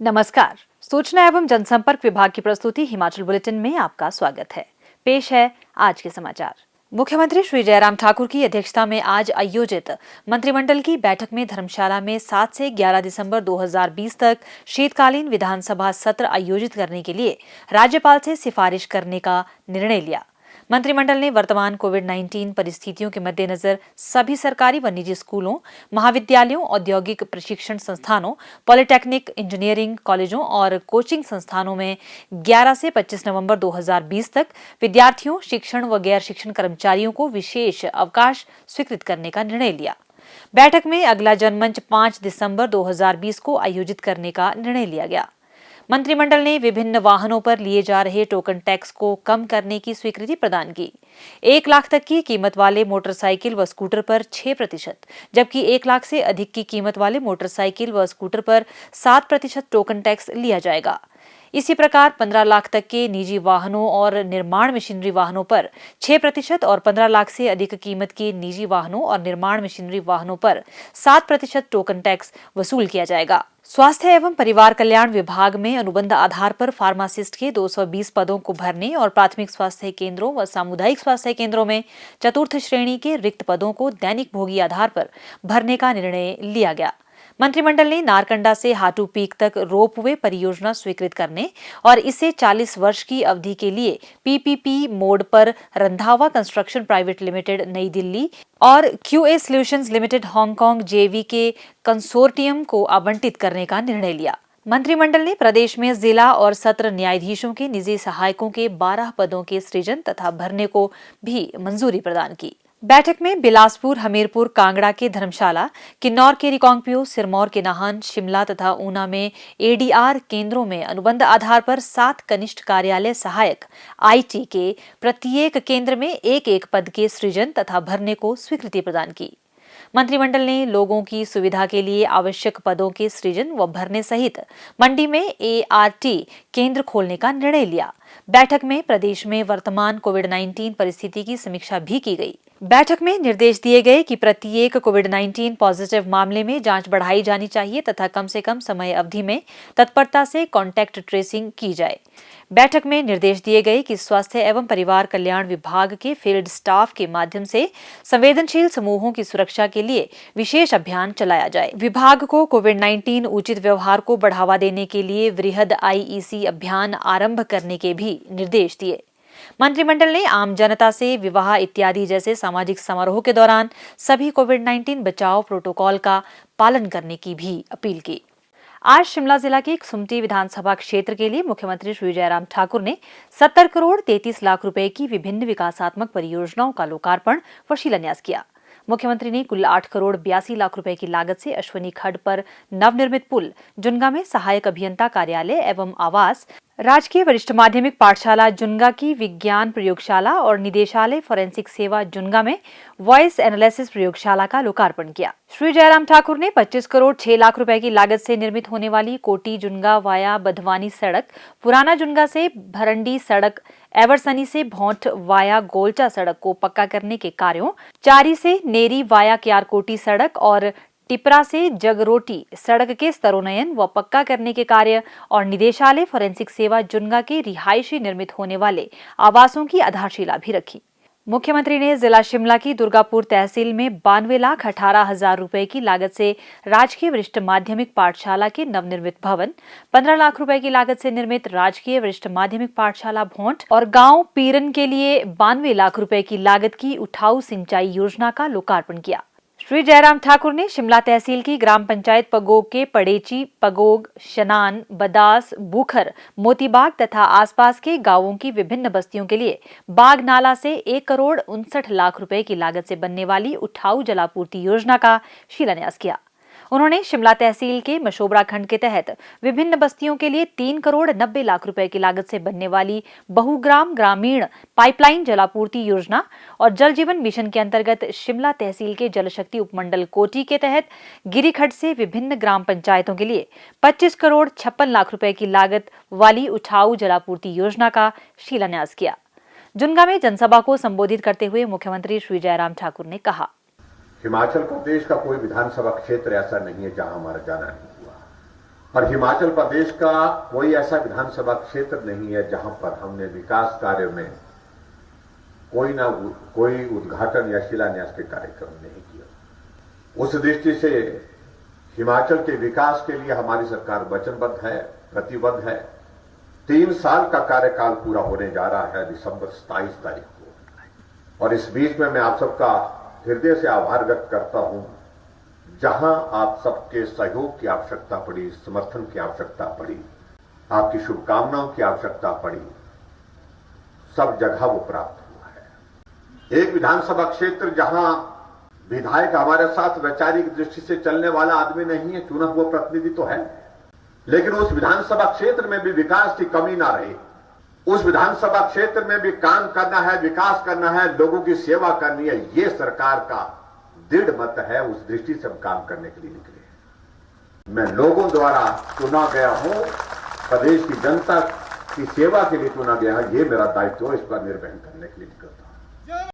नमस्कार। सूचना एवं जनसंपर्क विभाग की प्रस्तुति हिमाचल बुलेटिन में आपका स्वागत है। पेश है आज के समाचार। मुख्यमंत्री श्री जयराम ठाकुर की अध्यक्षता में आज आयोजित मंत्रिमंडल की बैठक में धर्मशाला में 7 से 11 दिसंबर 2020 तक शीतकालीन विधानसभा सत्र आयोजित करने के लिए राज्यपाल से सिफारिश करने का निर्णय लिया। मंत्रिमंडल ने वर्तमान कोविड-19 परिस्थितियों के मद्देनजर सभी सरकारी व निजी स्कूलों, महाविद्यालयों, औद्योगिक प्रशिक्षण संस्थानों, पॉलिटेक्निक, इंजीनियरिंग कॉलेजों और कोचिंग संस्थानों में 11 से 25 नवंबर 2020 तक विद्यार्थियों, शिक्षण व गैर शिक्षण कर्मचारियों को विशेष अवकाश स्वीकृत करने का निर्णय लिया। बैठक में अगला जनमंच 5 दिसंबर 2020 को आयोजित करने का निर्णय लिया गया। मंत्रिमंडल ने विभिन्न वाहनों पर लिए जा रहे टोकन टैक्स को कम करने की स्वीकृति प्रदान की। 1 लाख तक की कीमत वाले मोटरसाइकिल व स्कूटर पर 6%, जबकि 1 लाख से अधिक की कीमत वाले मोटरसाइकिल व स्कूटर पर 7% टोकन टैक्स लिया जाएगा। इसी प्रकार 15 लाख तक के निजी वाहनों और निर्माण मशीनरी वाहनों पर 6% और 15 लाख से अधिक कीमत के निजी वाहनों और निर्माण मशीनरी वाहनों पर 7% टोकन टैक्स वसूल किया जाएगा। स्वास्थ्य एवं परिवार कल्याण विभाग में अनुबंध आधार पर फार्मासिस्ट के 220 पदों को भरने और प्राथमिक स्वास्थ्य केंद्रों व सामुदायिक स्वास्थ्य केंद्रों में चतुर्थ श्रेणी के रिक्त पदों को दैनिक भोगी आधार पर भरने का निर्णय लिया गया। मंत्रिमंडल ने नारकंडा से हाटू पीक तक रोपवे परियोजना स्वीकृत करने और इसे 40 वर्ष की अवधि के लिए पीपीपी मोड पर रंधावा कंस्ट्रक्शन प्राइवेट लिमिटेड नई दिल्ली और क्यूए सॉल्यूशंस लिमिटेड हांगकांग जेवी के कंसोर्टियम को आवंटित करने का निर्णय लिया। मंत्रिमंडल ने प्रदेश में जिला और सत्र न्यायाधीशों के निजी सहायकों के 12 पदों के सृजन तथा भरने को भी मंजूरी प्रदान की। बैठक में बिलासपुर, हमीरपुर, कांगड़ा के धर्मशाला, किन्नौर के रिकांगपिओ, सिरमौर के नाहन, शिमला तथा ऊना में एडीआर केंद्रों में अनुबंध आधार पर 7 कनिष्ठ कार्यालय सहायक आईटी के प्रत्येक केंद्र में एक पद के सृजन तथा भरने को स्वीकृति प्रदान की। मंत्रिमंडल ने लोगों की सुविधा के लिए आवश्यक पदों के सृजन व भरने सहित मंडी में एआरटी केंद्र खोलने का निर्णय लिया। बैठक में प्रदेश में वर्तमान कोविड-19 परिस्थिति की समीक्षा भी की गई। बैठक में निर्देश दिए गए कि प्रत्येक कोविड-19 पॉजिटिव मामले में जांच बढ़ाई जानी चाहिए तथा कम से कम समय अवधि में तत्परता से कॉन्टैक्ट ट्रेसिंग की जाए। बैठक में निर्देश दिए गए कि स्वास्थ्य एवं परिवार कल्याण विभाग के फील्ड स्टाफ के माध्यम से संवेदनशील समूहों की सुरक्षा के लिए विशेष अभियान चलाया जाए। विभाग को कोविड-19 उचित व्यवहार को बढ़ावा देने के लिए वृहद आईईसी अभियान आरंभ करने के भी निर्देश दिए। मंत्रिमंडल ने आम जनता से विवाह इत्यादि जैसे सामाजिक समारोह के दौरान सभी कोविड-19 बचाव प्रोटोकॉल का पालन करने की भी अपील की। आज शिमला जिला के सुमटी विधानसभा क्षेत्र के लिए मुख्यमंत्री श्री जयराम ठाकुर ने 70 करोड़ 33 लाख रुपए की विभिन्न विकासात्मक परियोजनाओं का लोकार्पण व शिलान्यास किया। मुख्यमंत्री ने कुल 8 करोड़ 82 लाख रुपए की लागत से अश्वनी खड्ड पर नवनिर्मित पुल, जुन्गा में सहायक अभियंता कार्यालय एवं आवास, राजकीय वरिष्ठ माध्यमिक पाठशाला जुन्गा की विज्ञान प्रयोगशाला और निदेशालय फोरेंसिक सेवा जुन्गा में वॉइस एनालिसिस प्रयोगशाला का लोकार्पण किया। श्री जयराम ठाकुर ने 25 करोड़ 6 लाख रुपए की लागत से निर्मित होने वाली कोटी जुन्गा वाया बधवानी सड़क, पुराना जुन्गा से भरंडी सड़क, एवरसनी से भौंट वाया गोलचा सड़क को पक्का करने के कार्यों, चारी से नेरी वाया क्यारकोटी सड़क और टिपरा से जगरोटी सड़क के स्तरोन्नयन व पक्का करने के कार्य और निदेशालय फोरेंसिक सेवा जुन्गा के रिहायशी निर्मित होने वाले आवासों की आधारशिला भी रखी। मुख्यमंत्री ने जिला शिमला की दुर्गापुर तहसील में 92,18,000 रुपए की लागत से राजकीय वरिष्ठ माध्यमिक पाठशाला के नवनिर्मित भवन, 15 लाख रुपए की लागत से निर्मित राजकीय वरिष्ठ माध्यमिक पाठशाला भौंट और गांव पीरन के लिए 92 लाख रुपए की लागत की उठाऊ सिंचाई योजना का लोकार्पण किया। श्री जयराम ठाकुर ने शिमला तहसील की ग्राम पंचायत पगोग के पड़ेची, पगोग, शनान, बदास, बुखर, मोतीबाग तथा आसपास के गांवों की विभिन्न बस्तियों के लिए बाग नाला से 1 करोड़ 59 लाख रुपए की लागत से बनने वाली उठाऊ जलापूर्ति योजना का शिलान्यास किया। उन्होंने शिमला तहसील के मशोबरा खंड के तहत विभिन्न बस्तियों के लिए 3 करोड़ 90 लाख रुपए की लागत से बनने वाली बहुग्राम ग्रामीण पाइपलाइन जलापूर्ति योजना और जल जीवन मिशन के अंतर्गत शिमला तहसील के जल शक्ति उपमंडल कोटी के तहत गिरीखड्ड से विभिन्न ग्राम पंचायतों के लिए 25 करोड़ 56 लाख रुपए की लागत वाली उठाऊ जलापूर्ति योजना का शिलान्यास किया। जुन्गा में जनसभा को संबोधित करते हुए मुख्यमंत्री श्री जयराम ठाकुर ने कहा, हिमाचल प्रदेश का कोई विधानसभा क्षेत्र ऐसा नहीं है जहां हमारा जाना नहीं हुआ। और हिमाचल प्रदेश का कोई ऐसा विधानसभा क्षेत्र नहीं है जहां पर हमने विकास कार्य में कोई उद्घाटन या शिलान्यास के कार्यक्रम नहीं किया। उस दृष्टि से हिमाचल के विकास के लिए हमारी सरकार वचनबद्ध है, प्रतिबद्ध है। 3 साल का कार्यकाल पूरा होने जा रहा है दिसंबर 27 तारीख को, और इस बीच में मैं आप सबका हृदय से आभार व्यक्त करता हूं। जहां आप सबके सहयोग की आवश्यकता पड़ी, समर्थन की आवश्यकता पड़ी, आपकी शुभकामनाओं की आवश्यकता पड़ी, सब जगह वो प्राप्त हुआ है। एक विधानसभा क्षेत्र जहां विधायक हमारे साथ वैचारिक दृष्टि से चलने वाला आदमी नहीं है, चुना हुआ प्रतिनिधि तो है, लेकिन उस विधानसभा क्षेत्र में भी विकास की कमी ना रहे। उस विधानसभा क्षेत्र में भी काम करना है, विकास करना है, लोगों की सेवा करनी है, ये सरकार का दृढ़ मत है। उस दृष्टि से हम काम करने के लिए निकले। मैं लोगों द्वारा चुना गया हूं, प्रदेश की जनता की सेवा के लिए चुना गया है। ये मेरा दायित्व है, इस पर निर्वहन करने के लिए निकलता हूं।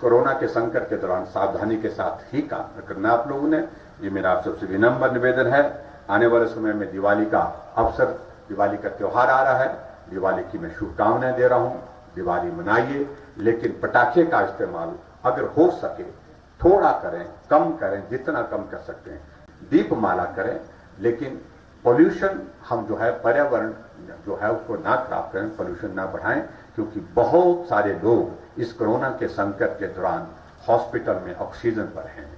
कोरोना के संकट के दौरान सावधानी के साथ ही काम करना आप लोगों ने, ये मेरा आप सबसे विनम्र निवेदन है। आने वाले समय में दिवाली का अवसर, दिवाली का त्योहार आ रहा है, दिवाली की मैं शुभकामनाएं दे रहा हूं। दिवाली मनाइए, लेकिन पटाखे का इस्तेमाल अगर हो सके थोड़ा करें, कम करें, जितना कम कर सकते हैं। दीपमाला करें, लेकिन पोल्यूशन हम जो है, पर्यावरण जो है उसको ना खराब करें, पोल्यूशन ना बढ़ाएं, क्योंकि बहुत सारे लोग इस कोरोना के संकट के दौरान हॉस्पिटल में ऑक्सीजन पर हैं,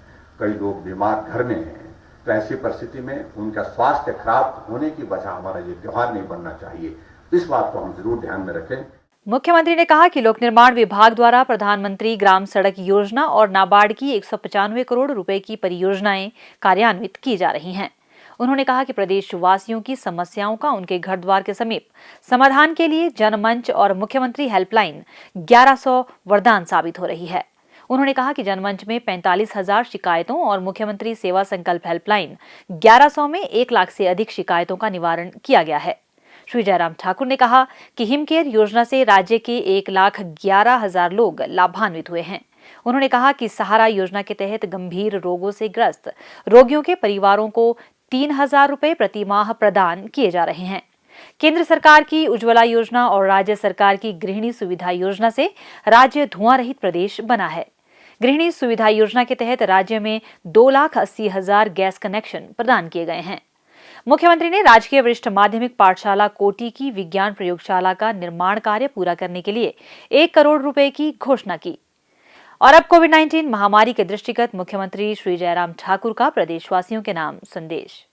कई लोग बीमार घर में हैं। तो ऐसी परिस्थिति में उनका स्वास्थ्य खराब होने की वजह हमारा ये त्योहार नहीं बनना चाहिए। इस बात को हम जरूर ध्यान में रखें। मुख्यमंत्री ने कहा कि लोक निर्माण विभाग द्वारा प्रधानमंत्री ग्राम सड़क योजना और नाबार्ड की 195 करोड़ रुपए की परियोजनाएं कार्यान्वित की जा रही हैं। उन्होंने कहा कि प्रदेश वासियों की समस्याओं का उनके घर द्वार के समीप समाधान के लिए जनमंच और मुख्यमंत्री हेल्पलाइन 1100 वरदान साबित हो रही है। उन्होंने कहा कि जनमंच में 45,000 शिकायतों और मुख्यमंत्री सेवा संकल्प हेल्पलाइन 1100 में 1 लाख से अधिक शिकायतों का निवारण किया गया है। श्री जयराम ठाकुर ने कहा कि हिमकेयर योजना से राज्य के 1,11,000 लोग लाभान्वित हुए हैं। उन्होंने कहा कि सहारा योजना के तहत गंभीर रोगों से ग्रस्त रोगियों के परिवारों को 3,000 रुपए प्रति माह प्रदान किए जा रहे हैं। केंद्र सरकार की उज्ज्वला योजना और राज्य सरकार की गृहिणी सुविधा योजना से राज्य धुआं रहित प्रदेश बना है। गृहिणी सुविधा योजना के तहत राज्य में 2,80,000 गैस कनेक्शन प्रदान किए गए हैं। मुख्यमंत्री ने राजकीय वरिष्ठ माध्यमिक पाठशाला कोटी की विज्ञान प्रयोगशाला का निर्माण कार्य पूरा करने के लिए 1 करोड़ रुपए की घोषणा की। और अब कोविड-19 महामारी के दृष्टिगत मुख्यमंत्री श्री जयराम ठाकुर का प्रदेशवासियों के नाम संदेश।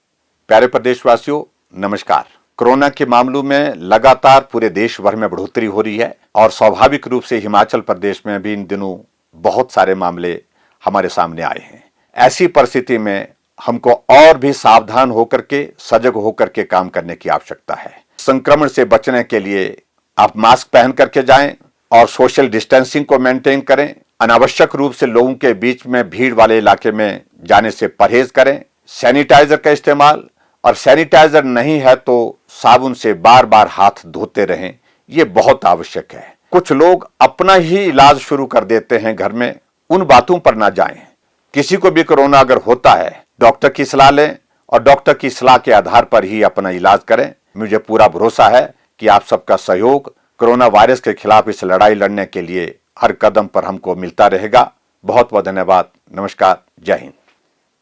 प्यारे प्रदेशवासियों, नमस्कार। कोरोना के मामलों में लगातार पूरे देश भर में बढ़ोतरी हो रही है और स्वाभाविक रूप से हिमाचल प्रदेश में भी इन दिनों बहुत सारे मामले हमारे सामने आए हैं। ऐसी परिस्थिति में हमको और भी सावधान होकर के, सजग होकर के काम करने की आवश्यकता है। संक्रमण से बचने के लिए आप मास्क पहन करके जाएं और सोशल डिस्टेंसिंग को मेंटेन करें। अनावश्यक रूप से लोगों के बीच में भीड़ वाले इलाके में जाने से परहेज करें। सैनिटाइजर का इस्तेमाल, और सैनिटाइजर नहीं है तो साबुन से बार बार हाथ धोते रहें, ये बहुत आवश्यक है। कुछ लोग अपना ही इलाज शुरू कर देते हैं घर में, उन बातों पर ना जाएं। किसी को भी कोरोना अगर होता है, डॉक्टर की सलाह लें और डॉक्टर की सलाह के आधार पर ही अपना इलाज करें। मुझे पूरा भरोसा है कि आप सबका सहयोग कोरोना वायरस के खिलाफ इस लड़ाई लड़ने के लिए हर कदम पर हमको मिलता रहेगा। बहुत बहुत धन्यवाद। नमस्कार, जय हिंद।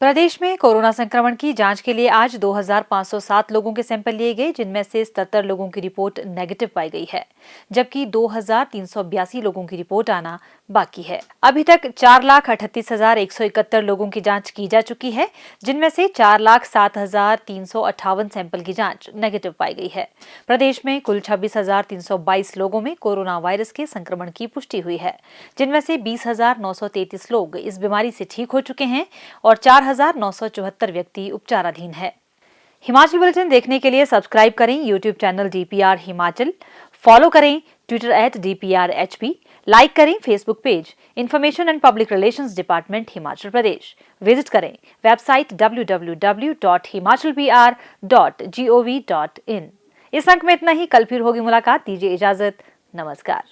प्रदेश में कोरोना संक्रमण की जांच के लिए आज 2,507 लोगों के सैंपल लिए गए, जिनमें से 77 लोगों की रिपोर्ट नेगेटिव पाई गई है, जबकि 2,382 लोगों की रिपोर्ट आना बाकी है। अभी तक 4,38,171 लोगों की जांच की जा चुकी है, जिनमें से 4,07,358 सैंपल की जांच नेगेटिव पाई गई है। प्रदेश में कुल 26,322 लोगों में कोरोना वायरस के संक्रमण की पुष्टि हुई है, जिनमें से 20,933 लोग इस बीमारी से ठीक हो चुके हैं और 4,974 व्यक्ति उपचाराधीन है। हिमाचल बुलेटिन देखने के लिए सब्सक्राइब करें YouTube channel DPR Himachal, follow करें ट्विटर @DPRHP, लाइक करें Facebook page information and public relations department Himachal Pradesh, visit करें वेबसाइट www.himachalpr.gov.in। इस अंक में इतना ही। कल फिर होगी मुलाकात। दीजिए इजाजत। नमस्कार।